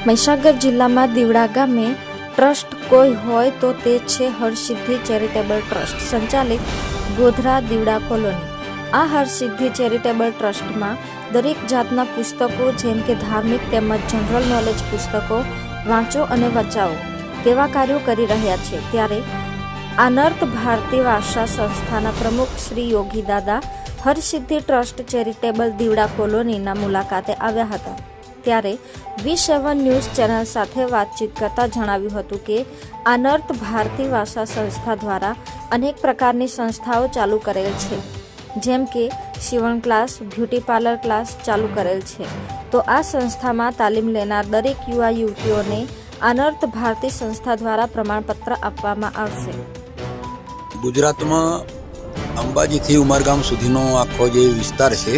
મહીસાગર જિલ્લામાં દીવડા ગામે ટ્રસ્ટ કોઈ હોય તો તે છે હરસિદ્ધિ ચેરિટેબલ ટ્રસ્ટ સંચાલિત ગોધરા દીવડા કોલોની। આ હરસિદ્ધિ ચેરિટેબલ ટ્રસ્ટમાં દરેક જાતના પુસ્તકો જેમ કે ધાર્મિક તેમજ જનરલ નોલેજ પુસ્તકો વાંચો અને વચાવો તેવા કાર્યો કરી રહ્યા છે। ત્યારે આનર્ત ભારતી વાસા સંસ્થાના પ્રમુખ શ્રી યોગી દાદા હરસિદ્ધિ ટ્રસ્ટ ચેરિટેબલ દીવડા કોલોનીના મુલાકાતે આવ્યા હતા। ત્યારે V7 ન્યૂઝ ચેનલ સાથે વાતચીત કરતા જણાવ્યું હતું કે આનર્ત ભારતી વાસા સંસ્થા દ્વારા અનેક પ્રકારની સંસ્થાઓ ચાલુ કરેલ છે, જેમ કે સીવણ ક્લાસ, બ્યુટી પાર્લર ક્લાસ ચાલુ કરેલ છે। તો આ સંસ્થામાં તાલીમ લેનાર દરેક યુવા યુવતીઓને આનર્ત ભારતી સંસ્થા દ્વારા પ્રમાણપત્ર આપવામાં આવશે। ગુજરાતમાં અંબાજીથી ઉમરગામ સુધીનો આખો જે વિસ્તાર છે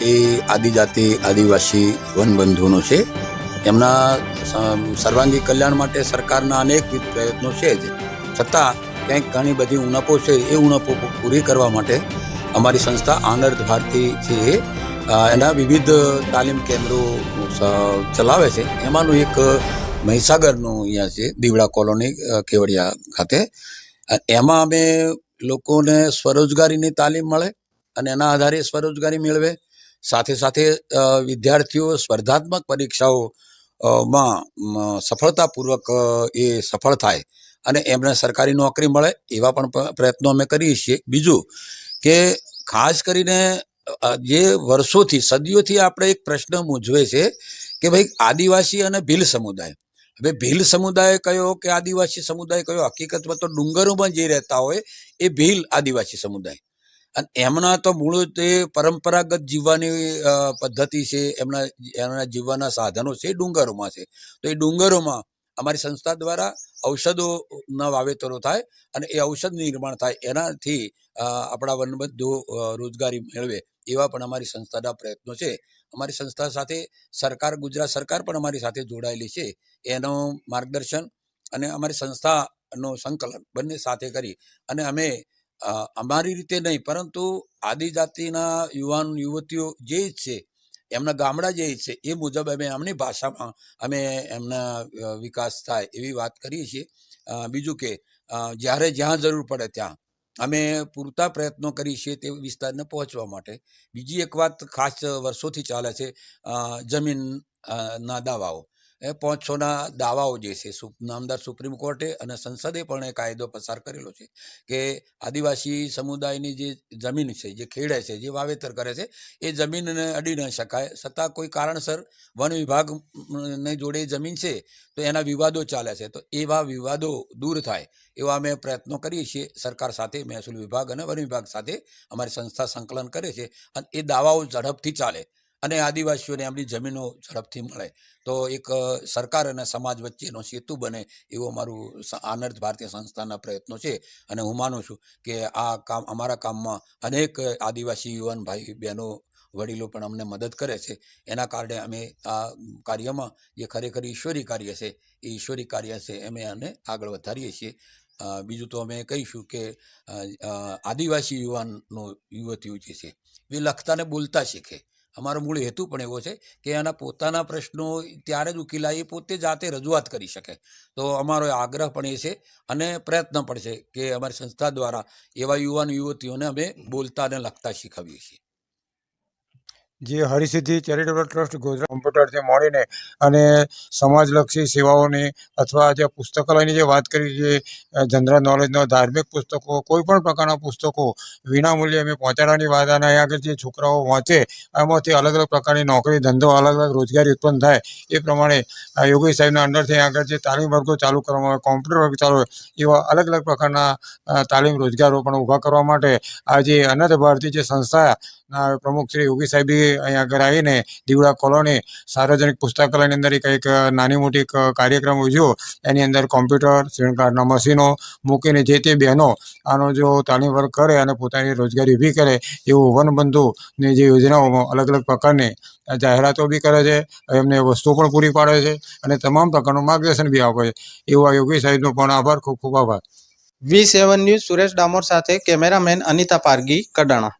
એ આદિજાતિ આદિવાસી વનબંધુનો છે। એમના સર્વાંગી કલ્યાણ માટે સરકારના અનેકવિધ પ્રયત્નો છે જ, છતાં ક્યાંક ઘણી બધી ઉણપો છે એ ઉણપો પૂરી કરવા માટે અમારી સંસ્થા આનર્ત ભારતી છે એના વિવિધ તાલીમ કેન્દ્રો ચલાવે છે। એમાંનું એક મહીસાગરનું અહીંયા છે દીવડા કોલોની કેવડિયા ખાતે। એમાં અમે લોકોને સ્વરોજગારીની તાલીમ મળે અને એના આધારે સ્વરોજગારી મેળવે, સાથે સાથે વિદ્યાર્થીઓ સ્પર્ધાત્મક પરીક્ષાઓમાં સફળતાપૂર્વક એ સફળ થાય અને એમને સરકારી નોકરી મળે એવા પણ પ્રયત્નો અમે કરીએ છીએ। બીજું કે ખાસ કરીને જે વર્ષોથી સદીઓથી આપણે એક પ્રશ્ન મૂંઝવે છે કે ભાઈ આદિવાસી અને ભીલ સમુદાય, હવે ભીલ સમુદાય કયો કે આદિવાસી સમુદાય કયો? હકીકતમાં તો ડુંગરોમાં જે રહેતા હોય એ ભીલ આદિવાસી સમુદાય, અને એમના તો મૂળ તે પરંપરાગત જીવવાની પદ્ધતિ છે, એમના જીવવાના સાધનો છે ડુંગરોમાં છે। તો એ ડુંગરોમાં અમારી સંસ્થા દ્વારા ઔષધોના વાવેતરો થાય અને એ ઔષધ નિર્માણ થાય, એનાથી આપણા વનબંધુ રોજગારી મેળવે એવા પણ અમારી સંસ્થાના પ્રયત્નો છે। અમારી સંસ્થા સાથે સરકાર, ગુજરાત સરકાર પણ અમારી સાથે જોડાયેલી છે। એનું માર્ગદર્શન અને અમારી સંસ્થાનું સંકલન બંને સાથે કરી અને અમે અમારી રીતે નહીં પરંતુ આદિજાતિના યુવાન યુવતીઓ જે છે એમના ગામડા જે છે એ મુજબ અમે એમની ભાષામાં અમે એમના વિકાસ થાય એવી વાત કરીએ છીએ। બીજું કે જ્યારે જ્યાં જરૂર પડે ત્યાં અમે પૂરતા પ્રયત્નો કરીએ છીએ તે વિસ્તારને પહોંચવા માટે। બીજી એક વાત ખાસ વર્ષોથી ચાલે છે, જમીનના દાવાઓ, એ 500ના દાવાઓ જે છે નામદાર સુપ્રીમ કોર્ટે અને સંસદે પણ એ કાયદો પસાર કરેલો છે કે આદિવાસી સમુદાયની જે જમીન છે, જે ખેડે છે, જે વાવેતર કરે છે એ જમીનને અડી ન શકાય, છતાં કોઈ કારણસર વન વિભાગને જોડે જમીન છે તો એના વિવાદો ચાલે છે, તો એવા વિવાદો દૂર થાય એવા અમે પ્રયત્નો કરીએ છીએ સરકાર સાથે, મહેસૂલ વિભાગ અને વન વિભાગ સાથે અમારી સંસ્થા સંકલન કરે છે અને એ દાવાઓ ઝડપથી ચાલે અને આદિવાસીઓને એમની જમીનો ઝડપથી મળે, તો એક સરકાર અને સમાજ વચ્ચેનો સેતુ બને એવું અમારું આનર્ત ભારતીય સંસ્થાના પ્રયત્નો છે। અને હું માનું છું કે આ કામ, અમારા કામમાં અનેક આદિવાસી યુવાન ભાઈ બહેનો વડીલો પણ અમને મદદ કરે છે। એના કારણે અમે આ કાર્યમાં જે ખરેખર ઈશ્વરી કાર્ય છે એ ઈશ્વરી કાર્ય છે અમે આને આગળ વધારીએ છીએ। બીજું તો અમે કહીશું કે આદિવાસી યુવાનો યુવતીઓ જે છે એ લખતા ને બોલતા શીખે। અમારો મૂળ હેતુ પણ એવો છે કે એના પોતાના પ્રશ્નો ત્યારે જ ઉકેલાય, એ પોતે જાતે રજૂઆત કરી શકે। તો અમારો આગ્રહ પણ એ છે અને પ્રયત્ન પણ છે કે અમારી સંસ્થા દ્વારા એવા યુવાન યુવતીઓને અમે બોલતા અને લખતા શીખવીએ છીએ। જે હરિસિદ્ધિ ચેરિટેબલ ટ્રસ્ટ ગોધરા કોમ્પ્યુટરથી મળીને અને સમાજલક્ષી સેવાઓની અથવા જે પુસ્તકાલયની જે વાત કરી છે, જનરલ નોલેજના ધાર્મિક પુસ્તકો, કોઈ પણ પ્રકારના પુસ્તકો વિનામૂલ્યે અમે પહોંચાડવાની વાત, અને અહીંયા આગળ જે છોકરાઓ વાંચે એમાંથી અલગ અલગ પ્રકારની નોકરી ધંધો, અલગ અલગ રોજગારી ઉત્પન્ન થાય એ પ્રમાણે યોગી સાહેબના અંડરથી આગળ જે તાલીમ વર્ગો ચાલુ કરવામાં આવે, કોમ્પ્યુટર વર્ગ ચાલુ હોય, એવા અલગ અલગ પ્રકારના તાલીમ રોજગારો પણ ઊભા કરવા માટે આજે અનંત ભારતી જે સંસ્થા પ્રમુખ શ્રી યોગી સાહેબે અહીંયા આગળ આવીને દીવડા કોલોની સાર્વજનિક પુસ્તકાલયની અંદર એક નાની મોટી કાર્યક્રમ યોજ્યો। એની અંદર કોમ્પ્યુટર, સીવણકામના મશીનો મૂકીને જે તે બહેનો આનો જો તાલીમ વર્ગ કરે અને પોતાની રોજગારી ઊભી કરે એવું વનબંધુની જે યોજનાઓમાં અલગ અલગ પ્રકારની જાહેરાતો બી કરે છે, એમને વસ્તુઓ પણ પૂરી પાડે છે અને તમામ પ્રકારનું માર્ગદર્શન બી આપે છે। એવા યોગી સાહેબનો પણ આભાર, ખૂબ ખૂબ આભાર। V7 ન્યૂઝ સુરેશ ડામોર સાથે કેમેરામેન અનિતા પારગી, કડાણા।